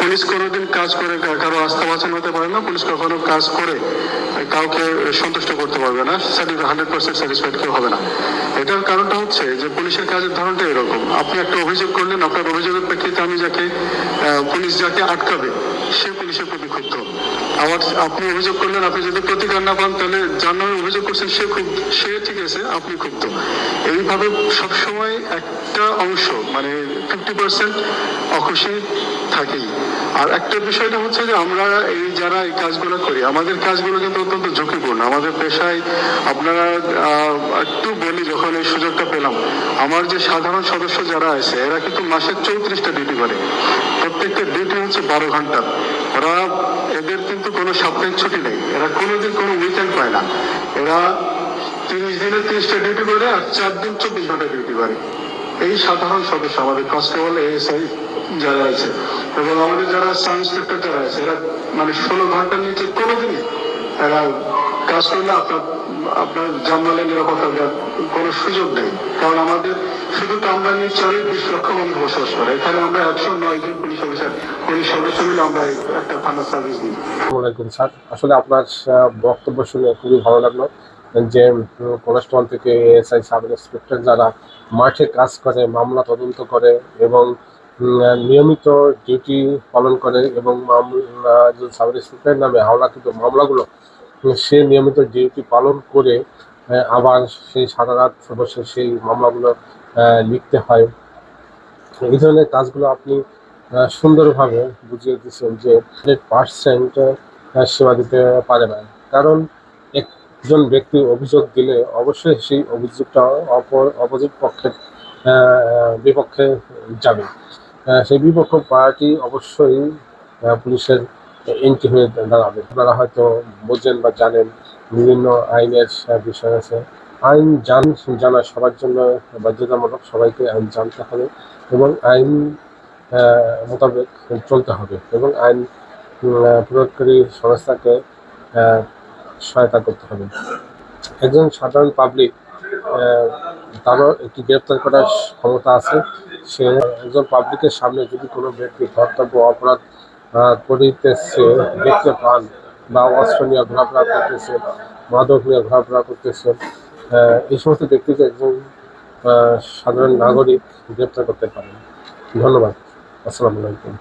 Police কোনোদিন কাজ করে কারো আস্থা বাঁচানো হতে পারে না। পুলিশ কখনো কাজ করে কাউকে সন্তুষ্ট করতে পারবে না, 100% স্যাটিসফাইড কেউ হবে না। এটার কারণটা হচ্ছে যে পুলিশের কাজের ধরনটা এরকম। আপনি একটা অভিযোগ করলেন, আপনার অভিযোগের প্রেক্ষিতে আমি পুলিশ যাকে আটকাবে সে পুলিশের প্রতি ক্ষুব্ধ। আবার আপনি অভিযোগ করলেন, আপনি যদি প্রতিকার না পান তাহলে যার নামে অভিযোগ করছেন সে ঠিক আছে, আপনি ক্ষুব্ধ। এইভাবে সবসময় একটা অংশ মানে 50% অখুশি থাকেই। আর একটা বিষয়টা হচ্ছে যে আমরা যারা এই কাজগুলো করি, আমাদের কাজগুলো কিন্তু অত্যন্ত ঝুঁকিপূর্ণ। আমাদের পেশায় আপনারা একটু বলি, যখন এই সুযোগটা পেলাম, আমার যে সাধারণ সদস্য যারা আছে এরা কিন্তু মাসে 34টা ডিউটি করে। প্রত্যেকটা ডিউটি হচ্ছে 12 ঘন্টা। এদের কিন্তু কোনো সাপ্তাহিক ছুটি নেই, এরা কোনোদিন কোনো উইকেন্ড পায় না। এরা 30 দিনে 30টা ডিউটি করে আর 4 দিন 24 ঘন্টা ডিউটি করে। এই সাধারণ সদস্য আমাদের কনস্টেবল, এএসআই যারা আছে এবং আমাদের যারা সাব ইন্সপেক্টর যারা আছে, এরা মানে 16 ঘন্টার নিচে কোনোদিনই এরা কাজ করলে আপনার জানমালের নিরাপত্তা দেওয়ার কোনো সুযোগ নেই। কারণ আমাদের শুধু কামরাঙ্গীর চরে 20 লক্ষ মানুষ বসবাস করে। এখানে আমরা 109 জন পুলিশ সদস্য মিলে আমরা একটা থানা সার্ভিস দিই। স্যার, আসলে আপনার বক্তব্য শুনে খুবই ভালো লাগলো যে কনস্টেবল থেকে এএসআই, সাব ইন্সপেক্টর যারা মাঠে কাজ করে, মামলা তদন্ত করে এবং নিয়মিত ডিউটি পালন করে এবং সাব ইন্সপেক্টরের নামে হাওলাকৃত মামলাগুলো সে নিয়মিত ডিউটি পালন করে আবার সেই সারা রাত বসে সেই মামলাগুলো লিখতে হয়। এই ধরনের কাজগুলো আপনি সুন্দরভাবে বুঝিয়ে দিচ্ছেন যে 100% সেবা দিতে পারে না। কারণ একজন ব্যক্তি অভিযোগ দিলে অবশ্যই সেই অভিযোগটা অপোজিট পক্ষের বিপক্ষে যাবে। সেই বিপক্ষ পার্টি অবশ্যই পুলিশের এন্ট্রি হয়ে দাঁড়াবে। আপনারা হয়তো বোঝেন বা জানেন বিভিন্ন আইনের বিষয় আছে। আইন জানা সবার জন্য বাধ্যতামূলক, সবাইকে আইন জানতে হবে এবং আইন মোতাবেক চলতে হবে এবং আইন প্রয়োগকারী সংস্থাকে সহায়তা করতে হবে। একজন সাধারণ পাবলিক তারও একটি গ্রেপ্তার করার ক্ষমতা আছে। সে একজন পাবলিকের সামনে যদি কোনো ব্যক্তি ধর্তব্য অপরাধ করিতেছে দেখতে পান বা অস্ত্র নিয়ে ঘোরাফেরা করতেছে, মাদক নিয়ে ঘোরাফেরা করতেছে, এই সমস্ত ব্যক্তিকে একজন সাধারণ নাগরিক গ্রেপ্তার করতে পারেন। ধন্যবাদ। আসসালামু আলাইকুম।